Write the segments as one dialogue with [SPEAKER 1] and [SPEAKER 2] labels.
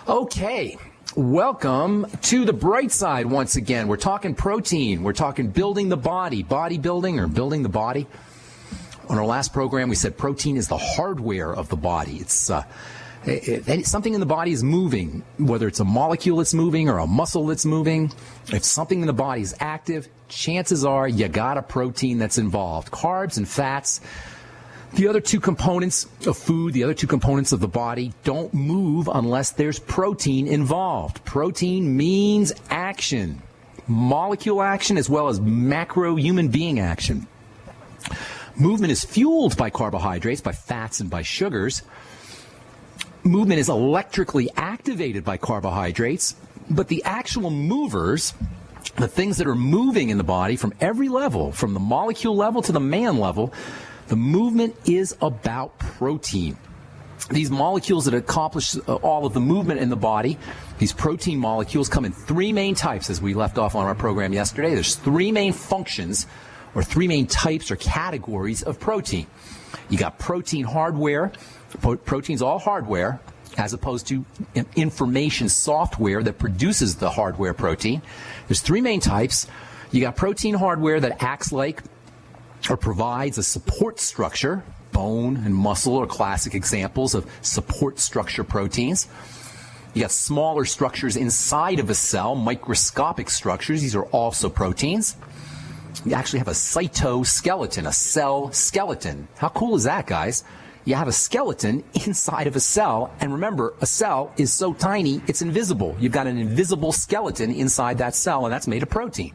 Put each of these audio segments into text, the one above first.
[SPEAKER 1] Okay, welcome to the bright side once again. We're talking protein. We're talking building the body, bodybuilding or building the body. On our last program, we said protein is the hardware of the body. It's something in the body is moving, whether it's a molecule that's moving or a muscle that's moving. If something in the body is active, chances are you got a protein that's involved. Carbs and fats, the other two components of food, the other two components of the body don't move unless there's protein involved. Protein means action, molecule action as well as macro human being action. Movement is fueled by carbohydrates, by fats, and by sugars. Movement is electrically activated by carbohydrates, but the actual movers, the things that are moving in the body from every level, from the molecule level to the man level, the movement is about protein. These molecules that accomplish all of the movement in the body, these protein molecules come in three main types, as we left off on our program yesterday. There's three main functions, or three main types or categories of protein. You got protein hardware. Protein's all hardware, as opposed to information software that produces the hardware protein. There's three main types. You got protein hardware that acts like or provides a support structure. Bone and muscle are classic examples of support structure proteins. You got smaller structures inside of a cell, microscopic structures. These are also proteins. You actually have a cytoskeleton, a cell skeleton. How cool is that, guys? You have a skeleton inside of a cell, and remember, a cell is so tiny, it's invisible. You've got an invisible skeleton inside that cell, and that's made of protein.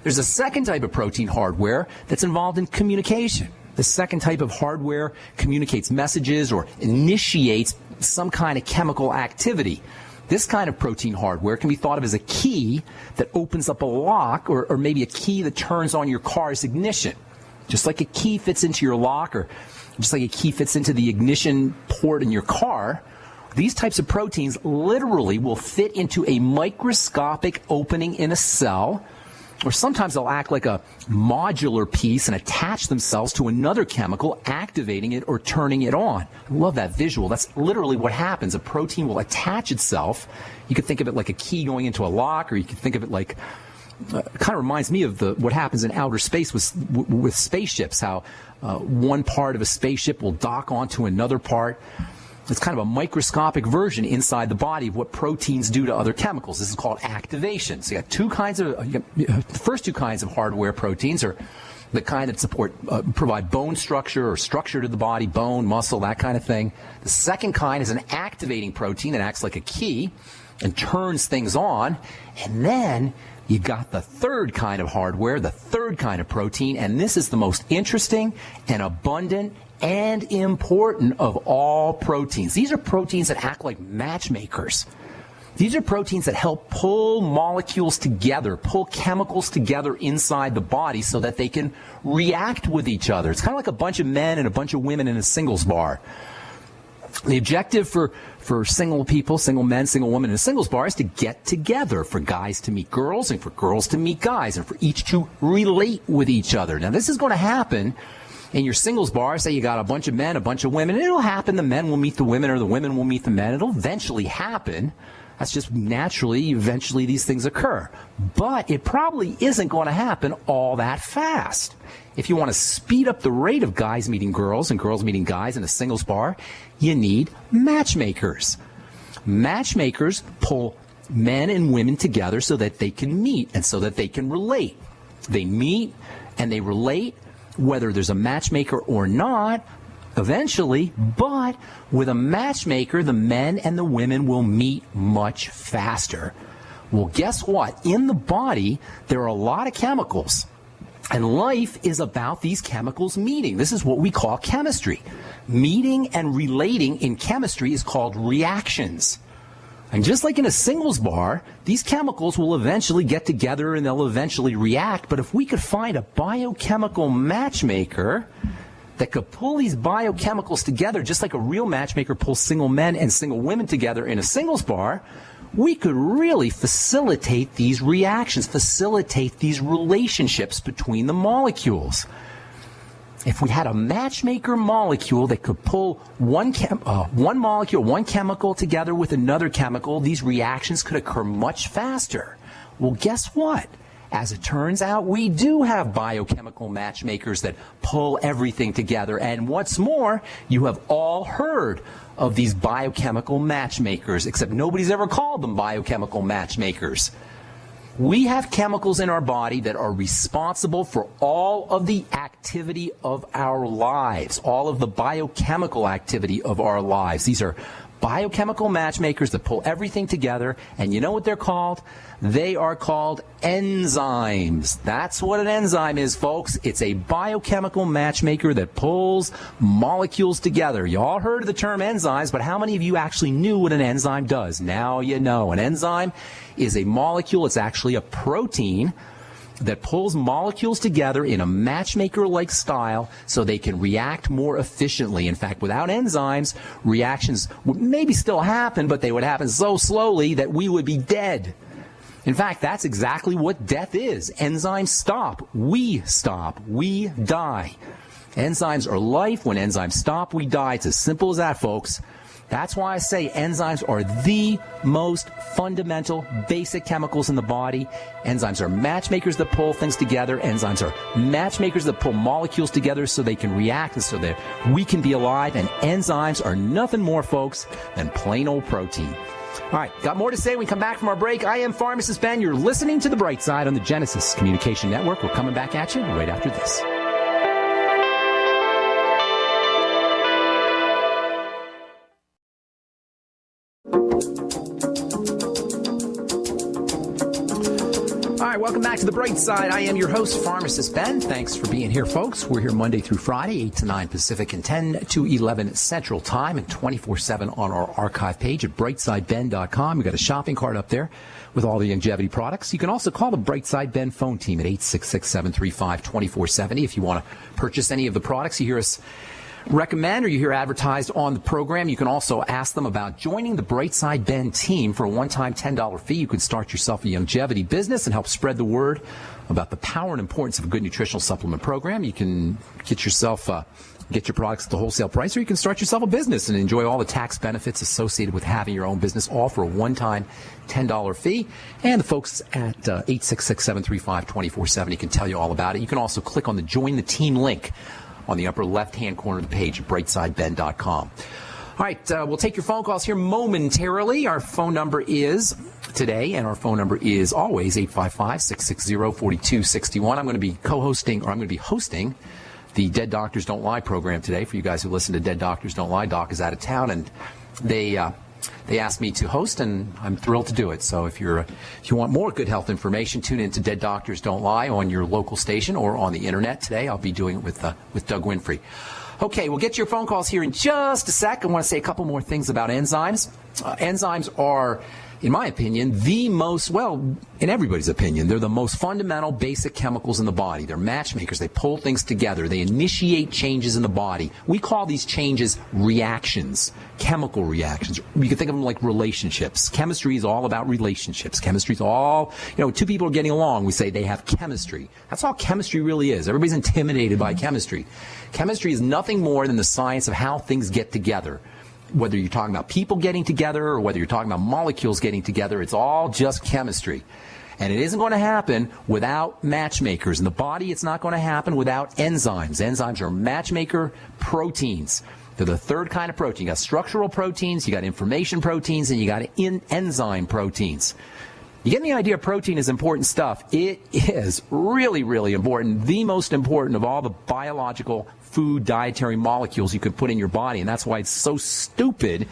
[SPEAKER 1] There's a second type of protein hardware that's involved in communication. The second type of hardware communicates messages or initiates some kind of chemical activity. This kind of protein hardware can be thought of as a key that opens up a lock, or maybe a key that turns on your car's ignition. Just like a key fits into your lock, or just like a key fits into the ignition port in your car, these types of proteins literally will fit into a microscopic opening in a cell, or sometimes they'll act like a modular piece and attach themselves to another chemical, activating it or turning it on. I love that visual. That's literally what happens. A protein will attach itself. You could think of it like a key going into a lock, or you could think of it like, it kind of reminds me of what happens in outer space with spaceships, how one part of a spaceship will dock onto another part. It's kind of a microscopic version inside the body of what proteins do to other chemicals. This is called activation. So you got the first two kinds of hardware proteins are the kind that provide bone structure or structure to the body, bone, muscle, that kind of thing. The second kind is an activating protein that acts like a key and turns things on. And then you got the third kind of hardware, the third kind of protein, and this is the most interesting and abundant and important of all proteins. These are proteins that act like matchmakers. These are proteins that help pull molecules together, pull chemicals together inside the body so that they can react with each other. It's kind of like a bunch of men and a bunch of women in a singles bar. The objective for single people, single men, single women in a singles bar is to get together, for guys to meet girls and for girls to meet guys, and for each to relate with each other. Now, this is going to happen in your singles bar. Say you got a bunch of men, a bunch of women, and it'll happen. The men will meet the women, or the women will meet the men. It'll eventually happen. That's just naturally, eventually these things occur. But it probably isn't going to happen all that fast. If you want to speed up the rate of guys meeting girls and girls meeting guys in a singles bar, you need matchmakers. Matchmakers pull men and women together so that they can meet and so that they can relate. They meet and they relate, whether there's a matchmaker or not, eventually, but with a matchmaker, the men and the women will meet much faster. Well, guess what? In the body, there are a lot of chemicals, and life is about these chemicals meeting. This is what we call chemistry. Meeting and relating in chemistry is called reactions. And just like in a singles bar, these chemicals will eventually get together and they'll eventually react. But if we could find a biochemical matchmaker that could pull these biochemicals together, just like a real matchmaker pulls single men and single women together in a singles bar, we could really facilitate these reactions, facilitate these relationships between the molecules. if we had a matchmaker molecule that could pull one molecule, one chemical together with another chemical, these reactions could occur much faster. Well, guess what? As it turns out, we do have biochemical matchmakers that pull everything together. And what's more, you have all heard of these biochemical matchmakers, except nobody's ever called them biochemical matchmakers. We have chemicals in our body that are responsible for all of the activity of our lives, all of the biochemical activity of our lives. These are biochemical matchmakers that pull everything together, and you know what they're called? They are called enzymes. That's what an enzyme is, folks. It's a biochemical matchmaker that pulls molecules together. You all heard of the term enzymes, but how many of you actually knew what an enzyme does? Now you know. An enzyme is a molecule. It's actually a protein that pulls molecules together in a matchmaker-like style so they can react more efficiently. In fact, without enzymes, reactions would maybe still happen, but they would happen so slowly that we would be dead. In fact, that's exactly what death is. Enzymes stop. We die. Enzymes are life. When enzymes stop, we die. It's as simple as that, folks. That's why I say enzymes are the most fundamental, basic chemicals in the body. Enzymes are matchmakers that pull things together. Enzymes are matchmakers that pull molecules together so they can react and so that we can be alive. And enzymes are nothing more, folks, than plain old protein. All right, got more to say when we come back from our break. I am Pharmacist Ben. You're listening to The Bright Side on the Genesis Communication Network. We're coming back at you right after this. Welcome back to The Bright Side. I am your host, Pharmacist Ben. Thanks for being here, folks. We're here Monday through Friday, 8 to 9 Pacific and 10 to 11 Central Time, and 24/7 on our archive page at brightsideben.com. We've got a shopping cart up there with all the longevity products. You can also call the Brightside Ben phone team at 866-735-2470 if you want to purchase any of the products you hear us recommend or you hear advertised on the program. You can also ask them about joining the Brightside Ben team for a one-time $10 fee. You can start yourself a longevity business and help spread the word about the power and importance of a good nutritional supplement program. You can get yourself get your products at the wholesale price, or you can start yourself a business and enjoy all the tax benefits associated with having your own business, all for a one-time $10 fee. And the folks at 866-735-2470 can tell you all about it. You can also click on the Join the Team link on the upper left-hand corner of the page at brightsideben.com. All right, we'll take your phone calls here momentarily. Our phone number is today, and our phone number is always 855-660-4261. I'm going to be hosting the Dead Doctors Don't Lie program today. For you guys who listen to Dead Doctors Don't Lie, Doc is out of town, and they asked me to host, and I'm thrilled to do it. So if you want more good health information, tune in to Dead Doctors Don't Lie on your local station or on the internet today. I'll be doing it with Doug Winfrey. Okay, we'll get to your phone calls here in just a sec. I want to say a couple more things about enzymes. Enzymes are, in my opinion, in everybody's opinion, they're the most fundamental, basic chemicals in the body. They're matchmakers. They pull things together. They initiate changes in the body. We call these changes reactions, chemical reactions. You can think of them like relationships. Chemistry is all about relationships. Chemistry is all, two people are getting along. We say they have chemistry. That's all chemistry really is. Everybody's intimidated by chemistry. Chemistry is nothing more than the science of how things get together. Whether you're talking about people getting together or whether you're talking about molecules getting together, it's all just chemistry. And it isn't going to happen without matchmakers. In the body, it's not going to happen without enzymes. Enzymes are matchmaker proteins. They're the third kind of protein. You got structural proteins, you got information proteins, and you got enzyme proteins. You get the idea protein is important stuff. It is really, really important. The most important of all the biological food dietary molecules you could put in your body. And that's why it's so stupid,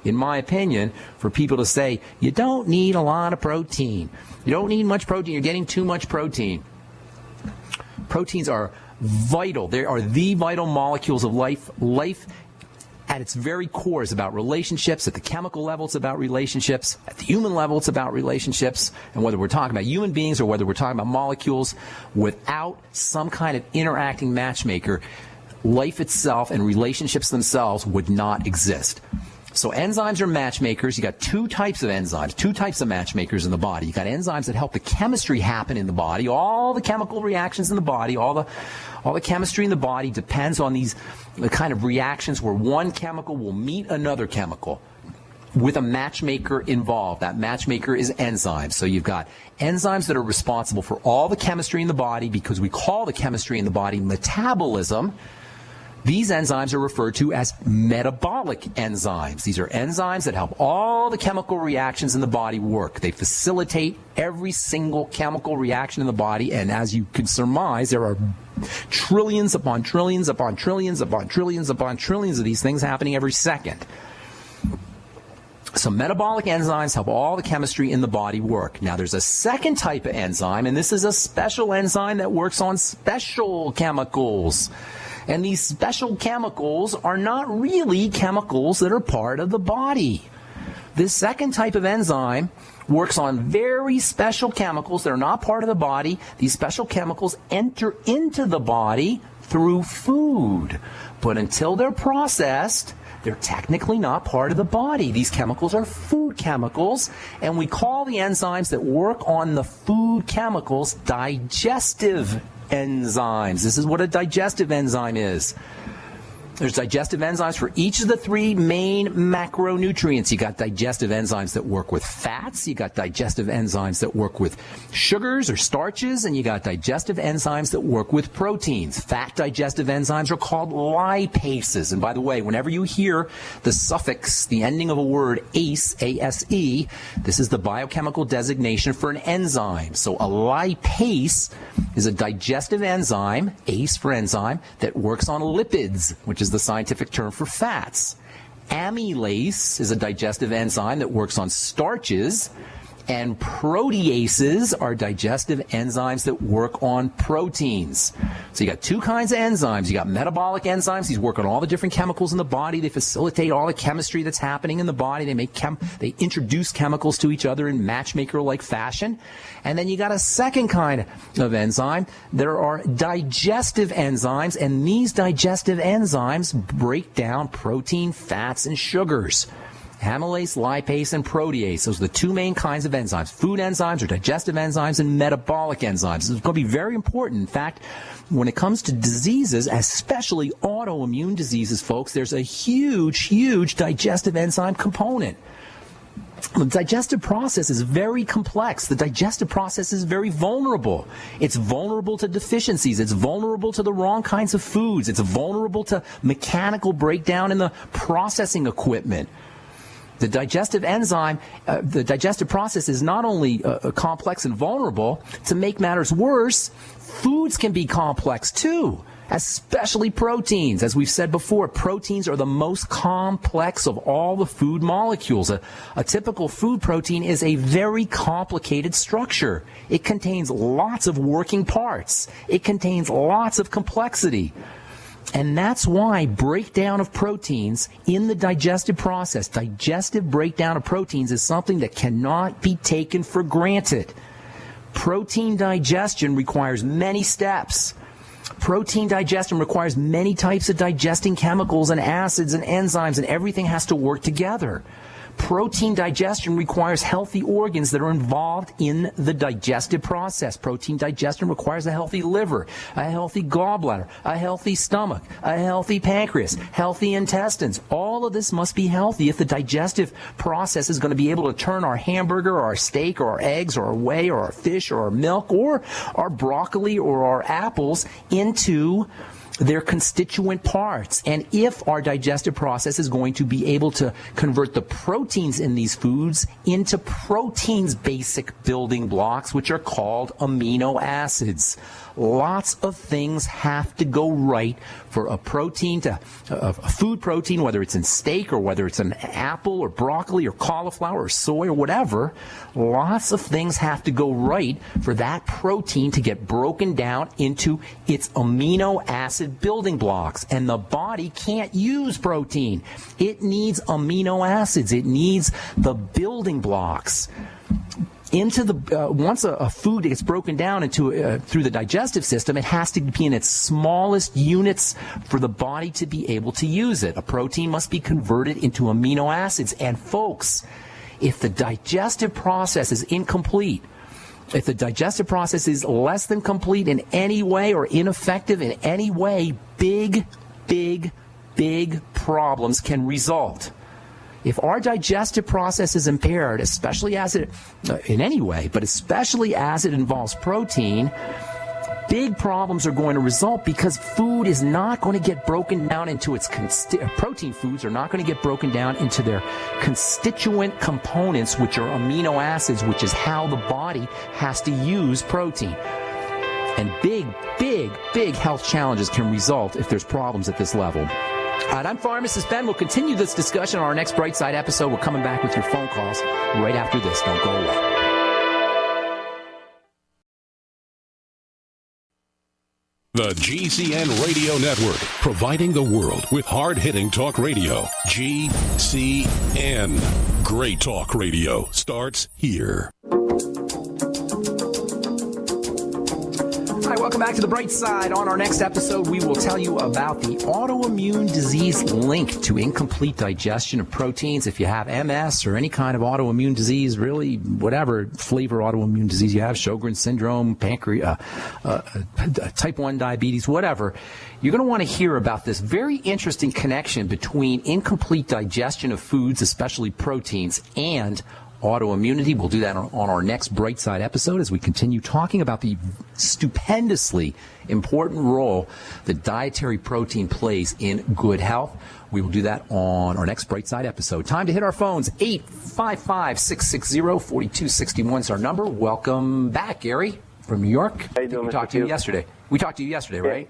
[SPEAKER 1] in my opinion, for people to say, you don't need a lot of protein. You don't need much protein. You're getting too much protein. Proteins are vital. They are the vital molecules of life. Life at its very core is about relationships. At the chemical level, it's about relationships. At the human level, it's about relationships. And whether we're talking about human beings or whether we're talking about molecules, without some kind of interacting matchmaker, life itself and relationships themselves would not exist. So enzymes are matchmakers. You got two types of enzymes, two types of matchmakers in the body. You got enzymes that help the chemistry happen in the body, all the chemical reactions in the body, all the chemistry in the body depends on the kind of reactions where one chemical will meet another chemical with a matchmaker involved. That matchmaker is enzymes. So you've got enzymes that are responsible for all the chemistry in the body, because we call the chemistry in the body metabolism. These enzymes are referred to as metabolic enzymes. These are enzymes that help all the chemical reactions in the body work. They facilitate every single chemical reaction in the body, and as you can surmise, there are trillions upon trillions upon trillions upon trillions upon trillions of these things happening every second. So metabolic enzymes help all the chemistry in the body work. Now there's a second type of enzyme, and this is a special enzyme that works on special chemicals. And these special chemicals are not really chemicals that are part of the body. This second type of enzyme works on very special chemicals that are not part of the body. These special chemicals enter into the body through food. But until they're processed, they're technically not part of the body. These chemicals are food chemicals, and we call the enzymes that work on the food chemicals digestive enzymes. This is what a digestive enzyme is. There's digestive enzymes for each of the three main macronutrients. You got digestive enzymes that work with fats, you got digestive enzymes that work with sugars or starches, and you got digestive enzymes that work with proteins. Fat digestive enzymes are called lipases. And by the way, whenever you hear the suffix, the ending of a word, ACE, A-S-E, this is the biochemical designation for an enzyme. So a lipase is a digestive enzyme, ACE for enzyme, that works on lipids, which is the scientific term for fats. Amylase is a digestive enzyme that works on starches, and proteases are digestive enzymes that work on proteins. So you got two kinds of enzymes. You got metabolic enzymes. These work on all the different chemicals in the body. They facilitate all the chemistry that's happening in the body. They introduce chemicals to each other in matchmaker-like fashion. And then you got a second kind of enzyme. There are digestive enzymes, and these digestive enzymes break down protein, fats, and sugars. Amylase, lipase, and protease. Those are the two main kinds of enzymes. Food enzymes or digestive enzymes, and metabolic enzymes. This is going to be very important. In fact, when it comes to diseases, especially autoimmune diseases, folks, there's a huge, huge digestive enzyme component. The digestive process is very complex. The digestive process is very vulnerable. It's vulnerable to deficiencies. It's vulnerable to the wrong kinds of foods. It's vulnerable to mechanical breakdown in the processing equipment. The digestive enzyme, the digestive process is not only complex and vulnerable. To make matters worse, foods can be complex too, especially proteins. As we've said before, proteins are the most complex of all the food molecules. A typical food protein is a very complicated structure. It contains lots of working parts. It contains lots of complexity. And that's why breakdown of proteins in the digestive process, digestive breakdown of proteins, is something that cannot be taken for granted. Protein digestion requires many steps. Protein digestion requires many types of digesting chemicals and acids and enzymes, and everything has to work together. Protein digestion requires healthy organs that are involved in the digestive process. Protein digestion requires a healthy liver, a healthy gallbladder, a healthy stomach, a healthy pancreas, healthy intestines. All of this must be healthy if the digestive process is going to be able to turn our hamburger or our steak or our eggs or our whey or our fish or our milk or our broccoli or our apples into their constituent parts. And if our digestive process is going to be able to convert the proteins in these foods into proteins' basic building blocks, which are called amino acids. Lots of things have to go right for a protein to a food protein, whether it's in steak or whether it's an apple or broccoli or cauliflower or soy or whatever. Lots of things have to go right for that protein to get broken down into its amino acid building blocks. And the body can't use protein. It needs amino acids. It needs the building blocks. into the once a food gets broken down into through the digestive system, it has to be in its smallest units for the body to be able to use it. A protein must be converted into amino acids. And folks, if the digestive process is incomplete, if the digestive process is less than complete in any way or ineffective in any way, big problems can result. If our digestive process is impaired, especially as it, in any way, but especially as it involves protein, big problems are going to result because food is not going to get broken down into its protein foods are not going to get broken down into their constituent components, which are amino acids, which is how the body has to use protein. And big health challenges can result if there's problems at this level. And I'm Pharmacist Ben. We'll continue this discussion on our next Brightside episode. We're coming back with your phone calls right after this. Don't go away.
[SPEAKER 2] The GCN Radio Network, providing the world with hard-hitting talk radio. GCN. Great talk radio starts here.
[SPEAKER 1] Hi, welcome back to The Bright Side. On our next episode, we will tell you about the autoimmune disease link to incomplete digestion of proteins. If you have MS or any kind of autoimmune disease, really whatever flavor autoimmune disease you have, Sjogren's syndrome, type 1 diabetes, whatever, you're going to want to hear about this very interesting connection between incomplete digestion of foods, especially proteins, and autoimmunity. We'll do that on our next Brightside episode as we continue talking about the stupendously important role that dietary protein plays in good health. We will do that on our next Brightside episode. Time to hit our phones. 855-660-4261 is our number. Welcome back, Gary, from New York.
[SPEAKER 3] How you doing,
[SPEAKER 1] We talked to you yesterday. We talked to you yesterday, right?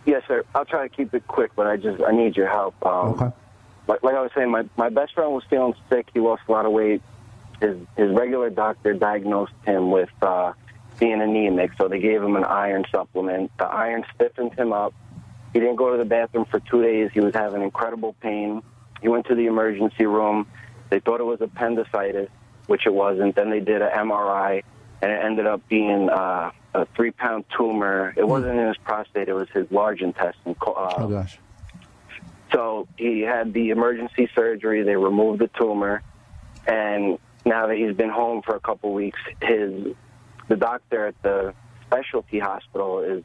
[SPEAKER 3] Yes, sir. I'll try to keep it quick, but I need your help.
[SPEAKER 1] Okay.
[SPEAKER 3] Like I was saying, my best friend was feeling sick. He lost a lot of weight. His regular doctor diagnosed him with being anemic, so they gave him an iron supplement. The iron stiffened him up. He didn't go to the bathroom for 2 days. He was having incredible pain. He went to the emergency room. They thought it was appendicitis, which it wasn't. Then they did an MRI, and it ended up being a 3-pound tumor. It wasn't in his prostate. It was his large intestine.
[SPEAKER 1] Oh, gosh.
[SPEAKER 3] So he had the emergency surgery. They removed the tumor, and now that he's been home for a couple of weeks, the doctor at the specialty hospital is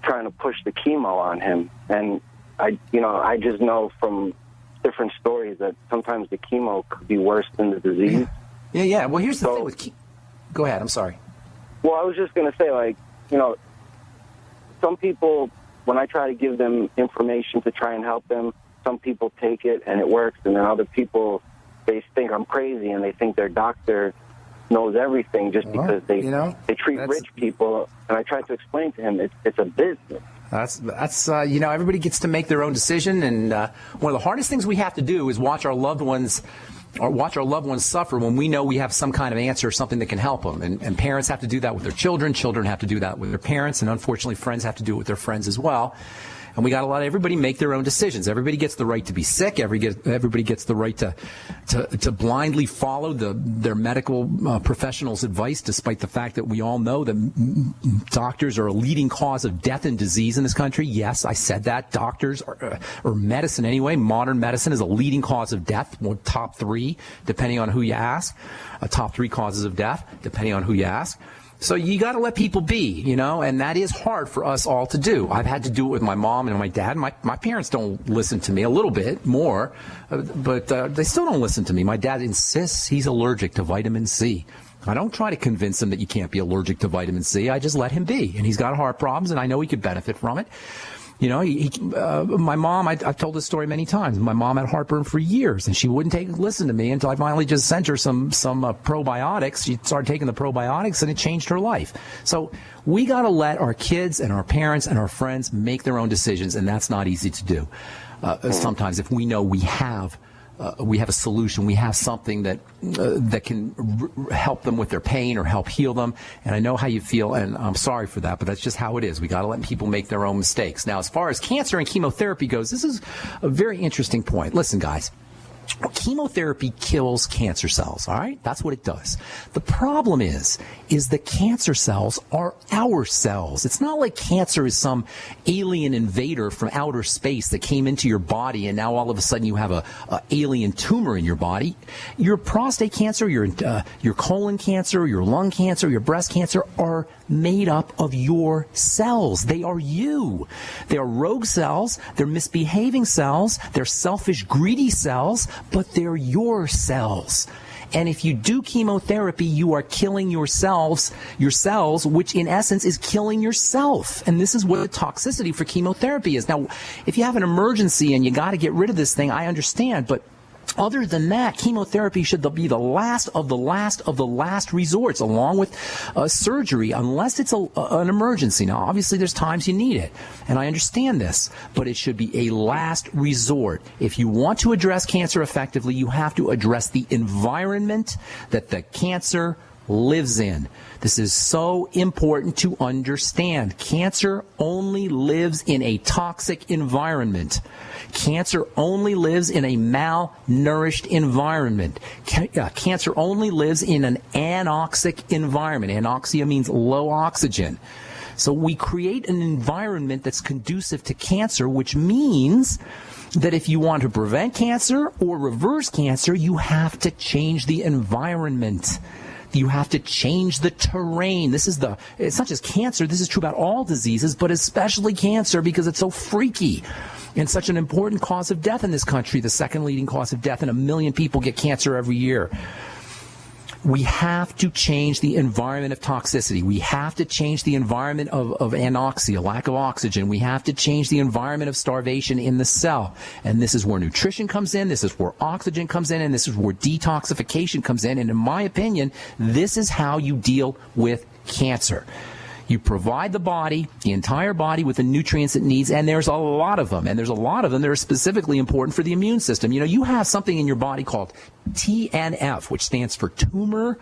[SPEAKER 3] trying to push the chemo on him. And I just know from different stories that sometimes the chemo could be worse than the disease.
[SPEAKER 1] Yeah. Well, here's the thing with Go ahead. I'm sorry.
[SPEAKER 3] Well, I was just going to say, some people, when I try to give them information to try and help them, some people take it and it works, and then other people, they think I'm crazy and they think their doctor knows everything just because they treat rich people. And I try to explain to him it's a business.
[SPEAKER 1] That's everybody gets to make their own decision, and one of the hardest things we have to do is watch our loved ones suffer when we know we have some kind of answer or something that can help them. And parents have to do that with their children. Children have to do that with their parents, and unfortunately, friends have to do it with their friends as well. And we got to let everybody make their own decisions. Everybody gets the right to be sick. Everybody gets the right to blindly follow their medical professionals' advice, despite the fact that we all know that doctors are a leading cause of death and disease in this country. Yes, I said that. Doctors or medicine anyway. Modern medicine is a leading cause of death. Top 3, depending on who you ask. Top 3 causes of death, depending on who you ask. So you got to let people be, and that is hard for us all to do. I've had to do it with my mom and my dad. My parents don't listen to me, a little bit more, but they still don't listen to me. My dad insists he's allergic to vitamin C. I don't try to convince him that you can't be allergic to vitamin C. I just let him be, and he's got heart problems, and I know he could benefit from it. My mom, I've told this story many times. My mom had heartburn for years, and she wouldn't listen to me until I finally just sent her some probiotics. She started taking the probiotics, and it changed her life. So we got to let our kids and our parents and our friends make their own decisions, and that's not easy to do. Sometimes if we know we have a solution, we have something that can help them with their pain or help heal them. And I know how you feel, and I'm sorry for that, but that's just how it is. We got to let people make their own mistakes. Now, as far as cancer and chemotherapy goes, this is a very interesting point. Listen, guys, Chemotherapy kills cancer cells, all right? That's what it does. The problem is the cancer cells are our cells. It's not like cancer is some alien invader from outer space that came into your body and now all of a sudden you have a alien tumor in your body. Your prostate cancer, your colon cancer, your lung cancer, your breast cancer are made up of your cells. They are you. They are rogue cells. They're misbehaving cells. They're selfish, greedy cells, but they're your cells. And if you do chemotherapy, you are killing your cells, which in essence is killing yourself. And this is what the toxicity for chemotherapy is. Now, if you have an emergency and you got to get rid of this thing, I understand, but other than that, chemotherapy should be the last of the last resorts, along with surgery, unless it's an emergency. Now, obviously, there's times you need it, and I understand this, but it should be a last resort. If you want to address cancer effectively, you have to address the environment that the cancer lives in. This is so important to understand. Cancer only lives in a toxic environment. Cancer only lives in a malnourished environment. Cancer only lives in an anoxic environment. Anoxia means low oxygen. So we create an environment that's conducive to cancer, which means that if you want to prevent cancer or reverse cancer, you have to change the environment. You have to change the terrain. It's not just cancer. This is true about all diseases, but especially cancer because it's so freaky and such an important cause of death in this country, the second leading cause of death, and 1 million people get cancer every year. We have to change the environment of toxicity. We have to change the environment of anoxia, lack of oxygen. We have to change the environment of starvation in the cell. And this is where nutrition comes in, this is where oxygen comes in, and this is where detoxification comes in. And in my opinion, this is how you deal with cancer. You provide the body, the entire body, with the nutrients it needs, and there's a lot of them. And there's a lot of them that are specifically important for the immune system. You know, you have something in your body called TNF, which stands for tumor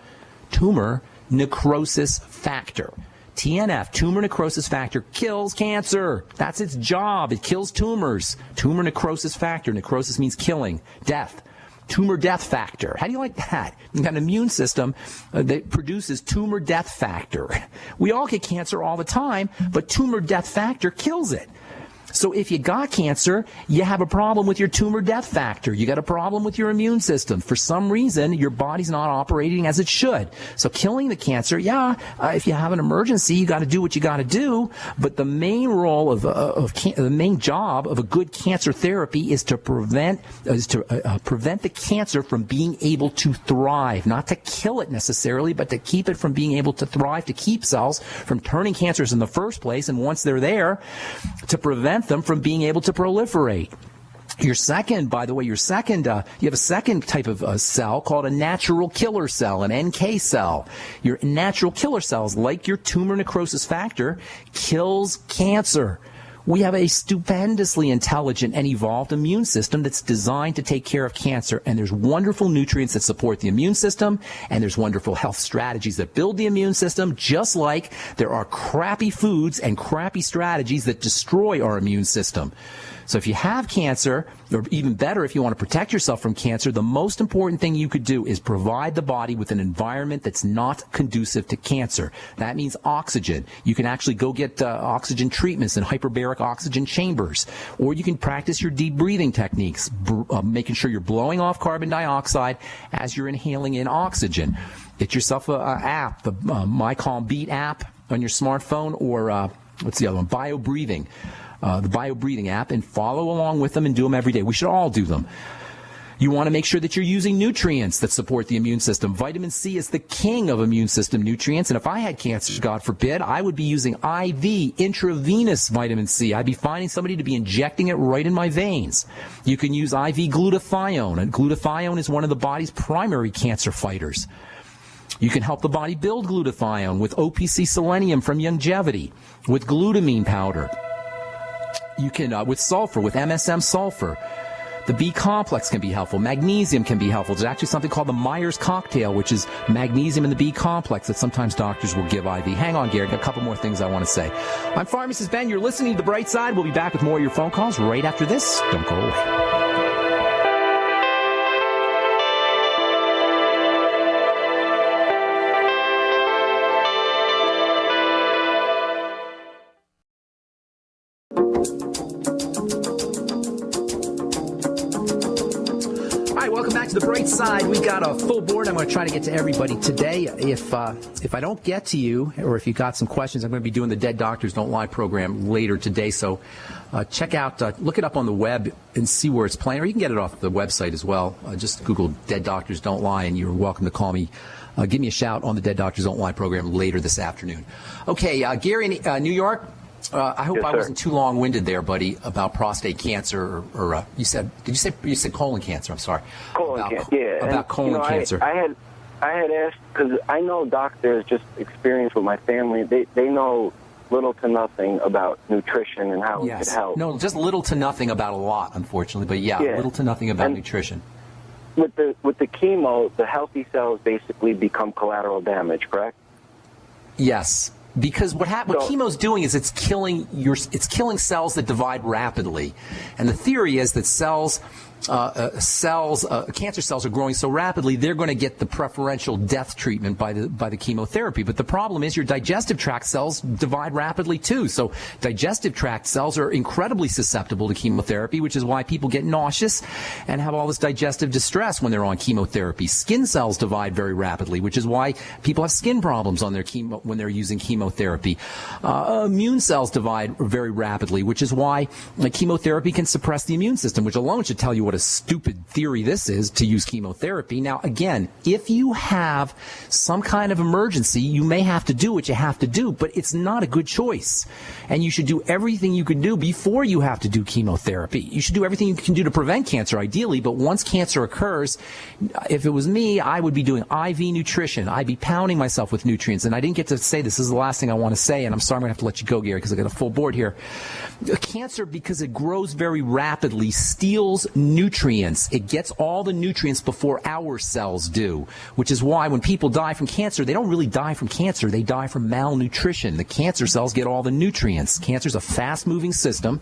[SPEAKER 1] necrosis factor. TNF, tumor necrosis factor, kills cancer. That's its job. It kills tumors. Tumor necrosis factor. Necrosis means killing, death. Tumor death factor. How do you like that? You've got an immune system that produces tumor death factor. We all get cancer all the time, but tumor death factor kills it. So if you got cancer, you have a problem with your tumor death factor. You got a problem with your immune system. For some reason, your body's not operating as it should. So killing the cancer, if you have an emergency, you got to do what you got to do. But the main role the main job of a good cancer therapy is to prevent the cancer from being able to thrive, not to kill it necessarily, but to keep it from being able to thrive, to keep cells from turning cancers in the first place, and once they're there, to prevent them from being able to proliferate. You have a second type of cell called a natural killer cell, an NK cell. Your natural killer cells, like your tumor necrosis factor, kills cancer. We have a stupendously intelligent and evolved immune system that's designed to take care of cancer. And there's wonderful nutrients that support the immune system, and there's wonderful health strategies that build the immune system, just like there are crappy foods and crappy strategies that destroy our immune system. So if you have cancer, or even better, if you want to protect yourself from cancer, the most important thing you could do is provide the body with an environment that's not conducive to cancer. That means oxygen. You can actually go get oxygen treatments in hyperbaric oxygen chambers, or you can practice your deep breathing techniques, making sure you're blowing off carbon dioxide as you're inhaling in oxygen. Get yourself an app, the My Calm Beat app on your smartphone, or what's the other one? BioBreathing. The BioBreathing app, and follow along with them and do them every day. We should all do them. You want to make sure that you're using nutrients that support the immune system. Vitamin C is the king of immune system nutrients, and if I had cancer, God forbid, I would be using IV, intravenous vitamin C. I'd be finding somebody to be injecting it right in my veins. You can use IV glutathione, and glutathione is one of the body's primary cancer fighters. You can help the body build glutathione with OPC selenium from Longevity, with glutamine powder. You can, with sulfur, with MSM sulfur. The B complex can be helpful. Magnesium can be helpful. There's actually something called the Myers cocktail, which is magnesium and the B complex that sometimes doctors will give IV. Hang on, Gary. Got a couple more things I want to say. I'm Pharmacist Ben. You're listening to The Bright Side. We'll be back with more of your phone calls right after this. Don't go away. side, we got a full board. I'm going to try to get to everybody today. If I don't get to you, or if you've got some questions, I'm going to be doing the Dead Doctors Don't Lie program later today. So check out, look it up on the web and see where it's playing, or you can get it off the website as well. Just Google Dead Doctors Don't Lie, and you're welcome to call me. Give me a shout on the Dead Doctors Don't Lie program later this afternoon. Okay, Gary in New York. I hope I wasn't too long-winded there, buddy, about prostate cancer, or you said colon cancer? I'm sorry.
[SPEAKER 3] Colon cancer, yeah.
[SPEAKER 1] About colon cancer.
[SPEAKER 3] I had asked, because I know doctors, just experience with my family, they know little to nothing about nutrition and how it could help.
[SPEAKER 1] No, just little to nothing about a lot, unfortunately, but little to nothing about nutrition.
[SPEAKER 3] With the chemo, the healthy cells basically become collateral damage, correct?
[SPEAKER 1] Yes. Because what chemo's doing is it's killing cells that divide rapidly, and the theory is that cancer cells are growing so rapidly they're going to get the preferential death treatment by the chemotherapy. But the problem is your digestive tract cells divide rapidly too. So digestive tract cells are incredibly susceptible to chemotherapy, which is why people get nauseous and have all this digestive distress when they're on chemotherapy. Skin cells divide very rapidly, which is why people have skin problems on their chemo when they're using chemotherapy. Immune cells divide very rapidly, which is why chemotherapy can suppress the immune system, which alone should tell you what a stupid theory this is to use chemotherapy. Now, again, if you have some kind of emergency, you may have to do what you have to do, but it's not a good choice. And you should do everything you can do before you have to do chemotherapy. You should do everything you can do to prevent cancer, ideally, but once cancer occurs, if it was me, I would be doing IV nutrition. I'd be pounding myself with nutrients. And I didn't get to say this is the last thing I want to say, and I'm sorry I'm going to have to let you go, Gary, because I got a full board here. Cancer, because it grows very rapidly, steals nutrients. It gets all the nutrients before our cells do, which is why when people die from cancer, they don't really die from cancer. They die from malnutrition. The cancer cells get all the nutrients. Cancer's a fast-moving system,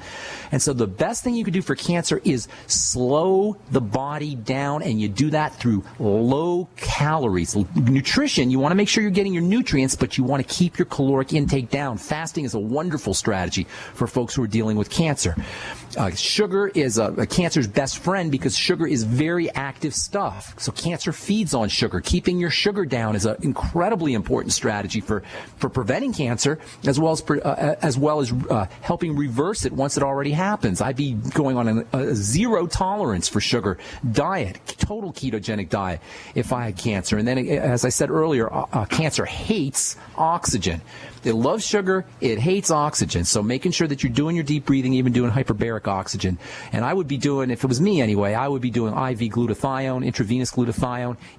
[SPEAKER 1] and so the best thing you can do for cancer is slow the body down, and you do that through low calories. Nutrition, you want to make sure you're getting your nutrients, but you want to keep your caloric intake down. Fasting is a wonderful strategy for folks who are dealing with cancer. Sugar is a cancer's best friend because sugar is very active stuff. So cancer feeds on sugar. Keeping your sugar down is an incredibly important strategy for preventing cancer, as well as helping reverse it once it already happens. I'd be going on a zero tolerance for sugar diet, total ketogenic diet, if I had cancer. And then, as I said earlier, cancer hates oxygen. It loves sugar. It hates oxygen. So making sure that you're doing your deep breathing, even doing hyperbaric oxygen. And I would be doing, if it was me anyway, I would be doing IV glutathione,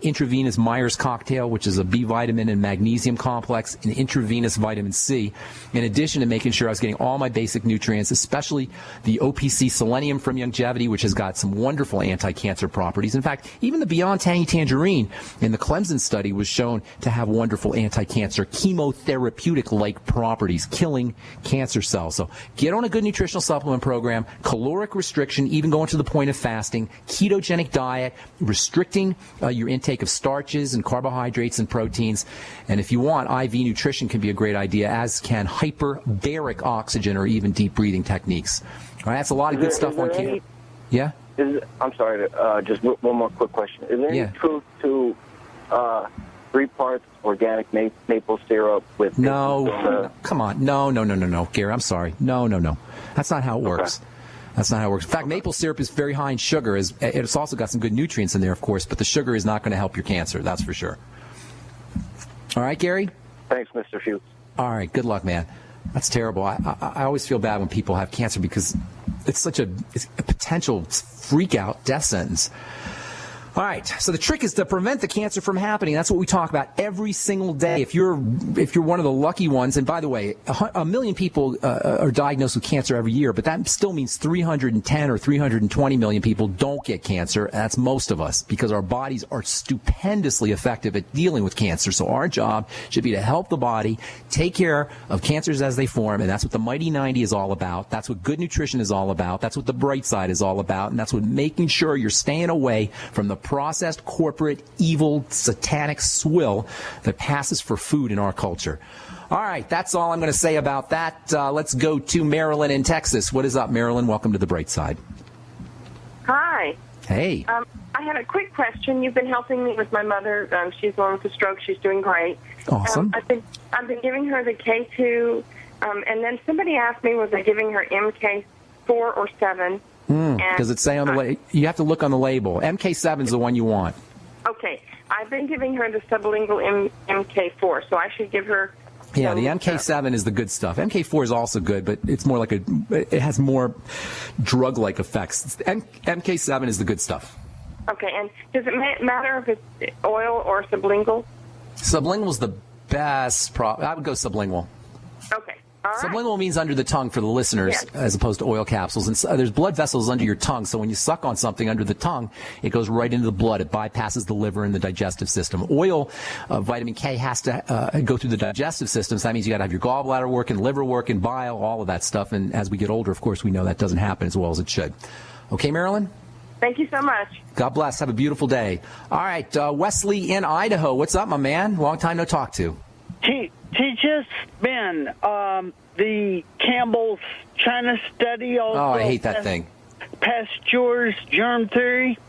[SPEAKER 1] intravenous Myers cocktail, which is a B vitamin and magnesium complex, and intravenous vitamin C. In addition to making sure I was getting all my basic nutrients, especially the OPC selenium from Youngevity, which has got some wonderful anti-cancer properties. In fact, even the Beyond Tangy Tangerine in the Clemson study was shown to have wonderful anti-cancer chemotherapeutic-like properties, killing cancer cells. So get on a good nutritional supplement program, caloric restriction, even going to the point of fasting, ketogenic diet, restricting your intake of starches and carbohydrates and proteins. And if you want, IV nutrition can be a great idea, as can hyperbaric oxygen or even deep breathing techniques. All right, that's a lot of good stuff on cancer. Yeah?
[SPEAKER 3] I'm sorry, just one more quick question. Is there any truth to 3 parts organic maple syrup with...
[SPEAKER 1] No, come on. No, Gary, I'm sorry. No. That's not how it works. Okay. That's not how it works. In fact, maple syrup is very high in sugar. It's also got some good nutrients in there, of course, but the sugar is not going to help your cancer, that's for sure. All right, Gary?
[SPEAKER 3] Thanks, Mr. Fuchs.
[SPEAKER 1] All right, good luck, man. That's terrible. I always feel bad when people have cancer because it's a potential freak-out death sentence. All right, so the trick is to prevent the cancer from happening. That's what we talk about every single day. If you're one of the lucky ones, and by the way, 1 million people are diagnosed with cancer every year, but that still means 310 or 320 million people don't get cancer. That's most of us, because our bodies are stupendously effective at dealing with cancer. So our job should be to help the body take care of cancers as they form, and that's what the Mighty 90 is all about. That's what good nutrition is all about. That's what the Bright Side is all about, and that's what making sure you're staying away from the processed, corporate, evil, satanic swill that passes for food in our culture. All right, that's all I'm going to say about that. Let's go to Marilyn in Texas. What is up, Marilyn? Welcome to the Bright Side.
[SPEAKER 4] Hi.
[SPEAKER 1] Hey.
[SPEAKER 4] I I had a quick question. You've been helping me with my mother. She's the one with the stroke. She's doing great.
[SPEAKER 1] Awesome.
[SPEAKER 4] I've been giving her the K2, and then somebody asked me, was I giving her MK4 or 7?
[SPEAKER 1] Does it say on the label? You have to look on the label. MK7 is the one you want.
[SPEAKER 4] Okay. I've been giving her the sublingual MK4, so I should give her...
[SPEAKER 1] Yeah, the MK7 is the good stuff. MK4 is also good, but it's more like it has more drug-like effects. MK7 is the good stuff.
[SPEAKER 4] Okay, and does it matter if it's oil or sublingual?
[SPEAKER 1] Sublingual is the best. I would go sublingual.
[SPEAKER 4] Okay. All right.
[SPEAKER 1] Sublingual means under the tongue for the listeners,
[SPEAKER 4] Yes.
[SPEAKER 1] as opposed to oil capsules. And there's blood vessels under your tongue, so when you suck on something under the tongue, it goes right into the blood. It bypasses the liver and the digestive system. Oil, vitamin K, has to go through the digestive system, so that means you got to have your gallbladder working, liver working, bile, all of that stuff. And as we get older, of course, we know that doesn't happen as well as it should. Okay, Marilyn?
[SPEAKER 4] Thank you so much.
[SPEAKER 1] God bless. Have a beautiful day. All right, Wesley in Idaho. What's up, my man? Long time no talk to.
[SPEAKER 5] Teaches Ben, the Campbell's China study. Also
[SPEAKER 1] I hate that thing.
[SPEAKER 5] Pasteur's germ theory.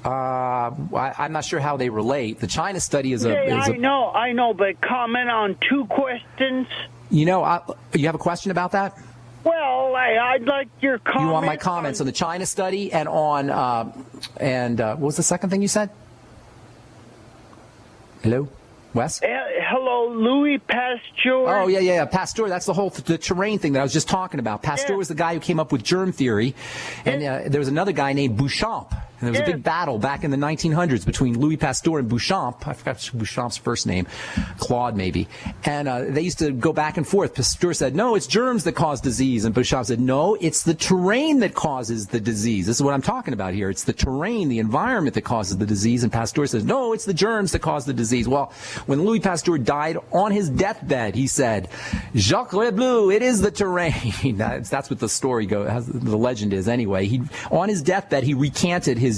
[SPEAKER 1] I'm not sure how they relate. The China study is
[SPEAKER 5] I know, but comment on two questions.
[SPEAKER 1] You have a question about that?
[SPEAKER 5] Well, I'd like your comment.
[SPEAKER 1] You want my comments on the China study and on what was the second thing you said? Hello, Wes?
[SPEAKER 5] Hello, Louis Pasteur.
[SPEAKER 1] Oh, yeah. Pasteur, that's the terrain thing that I was just talking about. Pasteur was the guy who came up with germ theory. And there was another guy named Beauchamp. And there was a big battle back in the 1900s between Louis Pasteur and Beauchamp. I forgot Beauchamp's first name. Claude, maybe. And they used to go back and forth. Pasteur said, no, it's germs that cause disease. And Beauchamp said, no, it's the terrain that causes the disease. This is what I'm talking about here. It's the terrain, the environment that causes the disease. And Pasteur says, no, it's the germs that cause the disease. Well, when Louis Pasteur died on his deathbed, he said, Jacques Lebleu, it is the terrain. That's what the story goes, the legend is anyway. On his deathbed, he recanted his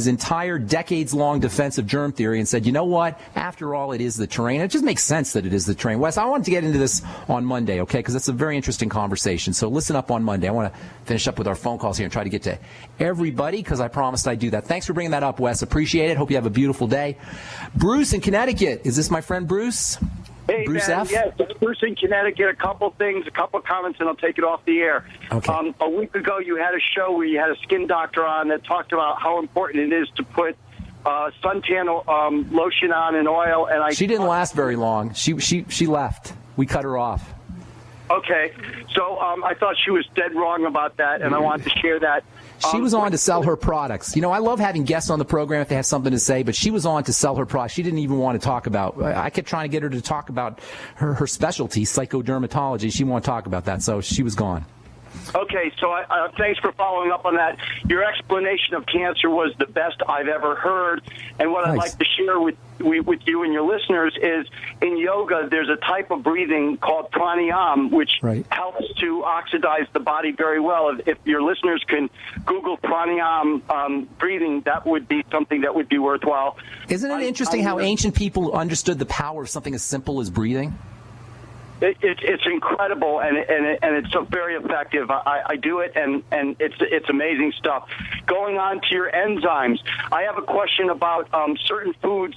[SPEAKER 1] entire decades-long defense of germ theory and said, you know what? After all, it is the terrain. It just makes sense that it is the terrain. Wes, I wanted to get into this on Monday, okay, because it's a very interesting conversation. So listen up on Monday. I want to finish up with our phone calls here and try to get to everybody because I promised I'd do that. Thanks for bringing that up, Wes. Appreciate it. Hope you have a beautiful day. Bruce in Connecticut. Is this my friend Bruce?
[SPEAKER 6] Hey,
[SPEAKER 1] Bruce
[SPEAKER 6] Ben,
[SPEAKER 1] F?
[SPEAKER 6] yes, it's Bruce in Connecticut. A couple comments, and I'll take it off the air.
[SPEAKER 1] Okay.
[SPEAKER 6] A week ago, you had a show where you had a skin doctor on that talked about how important it is to put suntan lotion on and oil. And
[SPEAKER 1] she didn't last very long. She left. We cut her off.
[SPEAKER 6] Okay, so I thought she was dead wrong about that, and I wanted to share that.
[SPEAKER 1] She was on to sell her products. I love having guests on the program if they have something to say, but she was on to sell her products. She didn't even want to talk about, I kept trying to get her to talk about her specialty, psychodermatology. She didn't want to talk about that, so she was gone.
[SPEAKER 6] Okay, so thanks for following up on that. Your explanation of cancer was the best I've ever heard, and what I'd like to share with you and your listeners is in yoga there's a type of breathing called pranayama, which helps to oxidize the body very well. If your listeners can Google pranayama breathing, that would be something that would be worthwhile.
[SPEAKER 1] Isn't it interesting how ancient people understood the power of something as simple as breathing?
[SPEAKER 6] It's incredible, and it's so very effective. I do it, and it's amazing stuff. Going on to your enzymes, I have a question about certain foods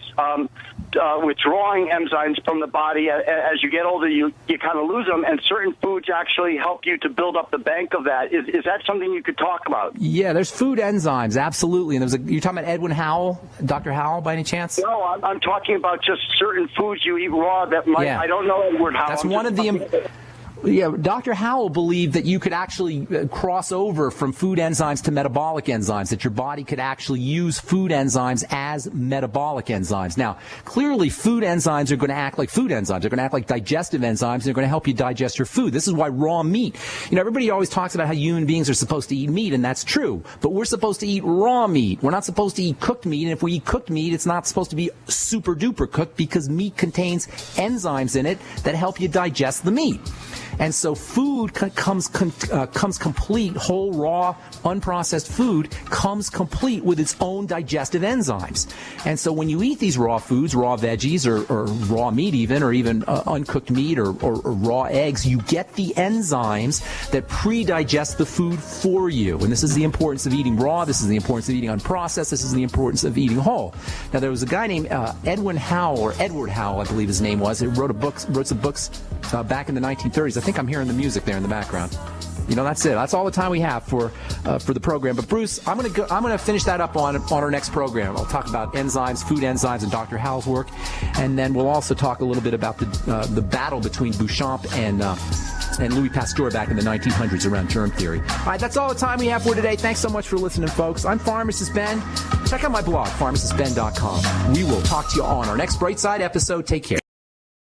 [SPEAKER 6] withdrawing enzymes from the body. As you get older, you kind of lose them, and certain foods actually help you to build up the bank of that. Is that something you could talk about?
[SPEAKER 1] Yeah, there's food enzymes, absolutely. And you're talking about Edwin Howell, Dr. Howell, by any chance?
[SPEAKER 6] No, I'm talking about just certain foods you eat raw that might. Yeah. I don't know Edwin Howell.
[SPEAKER 1] That's one of the. Yeah, Dr. Howell believed that you could actually cross over from food enzymes to metabolic enzymes, that your body could actually use food enzymes as metabolic enzymes. Now, clearly food enzymes are going to act like food enzymes. They're going to act like digestive enzymes. They're going to help you digest your food. This is why raw meat, everybody always talks about how human beings are supposed to eat meat, and that's true. But we're supposed to eat raw meat. We're not supposed to eat cooked meat, and if we eat cooked meat, it's not supposed to be super duper cooked because meat contains enzymes in it that help you digest the meat. And so food comes complete, whole, raw, unprocessed food comes complete with its own digestive enzymes. And so when you eat these raw foods, raw veggies or raw meat even, or even uncooked meat or raw eggs, you get the enzymes that pre-digest the food for you. And this is the importance of eating raw. This is the importance of eating unprocessed. This is the importance of eating whole. Now, there was a guy named Edward Howell, I believe his name was. He wrote some books back in the 1930s. I think I'm hearing the music there in the background. You know, that's it. That's all the time we have for the program. But Bruce, I'm gonna finish that up on our next program. I'll talk about enzymes, food enzymes, and Dr. Howell's work, and then we'll also talk a little bit about the battle between Beauchamp and Louis Pasteur back in the 1900s around germ theory. All right, that's all the time we have for today. Thanks so much for listening, folks. I'm Pharmacist Ben. Check out my blog, pharmacistben.com. We will talk to you on our next Bright Side episode. Take care.